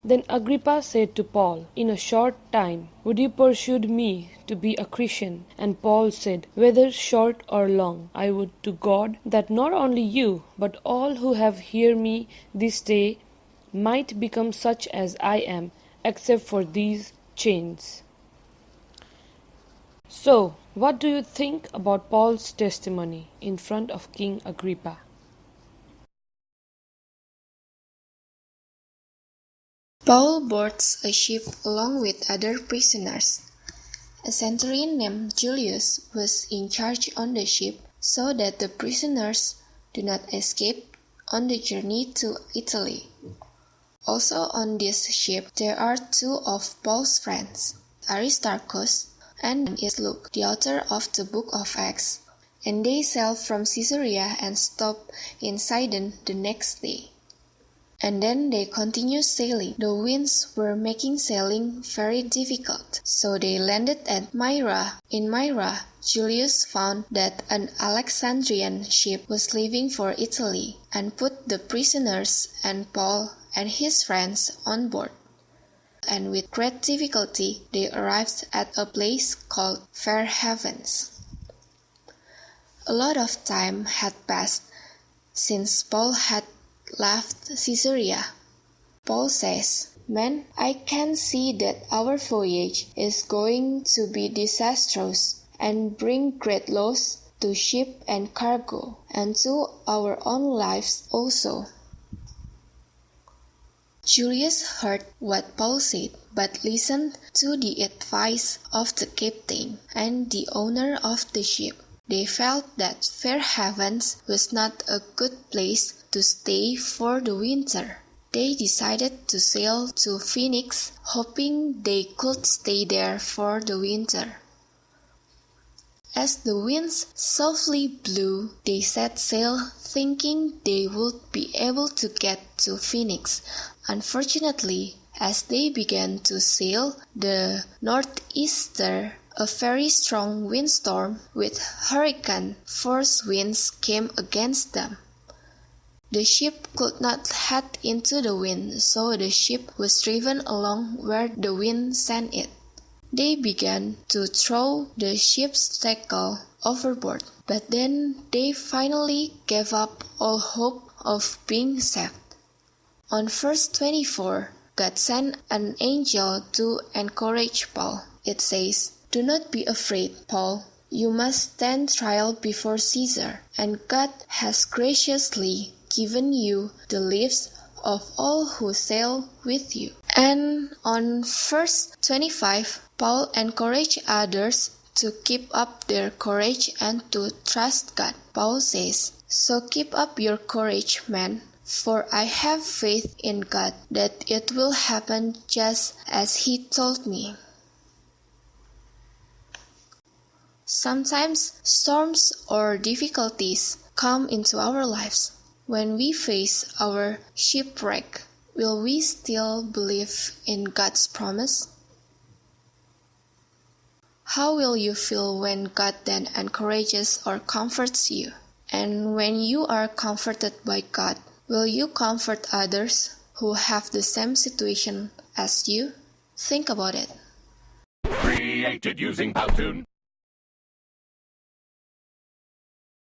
Then Agrippa said to Paul, "In a short time would you persuade me to be a Christian?" And Paul said, "Whether short or long, I would to God that not only you, but all who have heard me this day might become such as I am, except for these chains." So, what do you think about Paul's testimony in front of King Agrippa? Paul boards a ship along with other prisoners. A centurion named Julius was in charge on the ship so that the prisoners do not escape on the journey to Italy. Also on this ship there are two of Paul's friends, Aristarchus and Luke, the author of the book of Acts, and they sailed from Caesarea and stopped in Sidon the next day. And then they continued sailing. The winds were making sailing very difficult, so they landed at Myra. In Myra, Julius found that an Alexandrian ship was leaving for Italy, and put the prisoners and Paul and his friends on board. And with great difficulty they arrived at a place called Fair Havens. A lot of time had passed since Paul had left Caesarea. Paul says, "Men, I can see that our voyage is going to be disastrous and bring great loss to ship and cargo, and to our own lives also." Julius heard what Paul said, but listened to the advice of the captain and the owner of the ship. They felt that Fair Havens was not a good place to stay for the winter. They decided to sail to Phoenix, hoping they could stay there for the winter. As the winds softly blew, they set sail thinking they would be able to get to Phoenix. Unfortunately, as they began to sail, the northeaster, a very strong windstorm with hurricane-force winds, came against them. The ship could not head into the wind, so the ship was driven along where the wind sent it. They began to throw the ship's tackle overboard, but then they finally gave up all hope of being saved. On verse 24, God sent an angel to encourage Paul. It says, "Do not be afraid, Paul. You must stand trial before Caesar, and God has graciously given you the lives of all who sail with you." And on verse 25, Paul encouraged others to keep up their courage and to trust God. Paul says, "So keep up your courage, men, for I have faith in God that it will happen just as He told me." Sometimes storms or difficulties come into our lives. When we face our shipwreck, will we still believe in God's promise? How will you feel when God then encourages or comforts you? And when you are comforted by God, will you comfort others who have the same situation as you? Think about it. Created using Powtoon.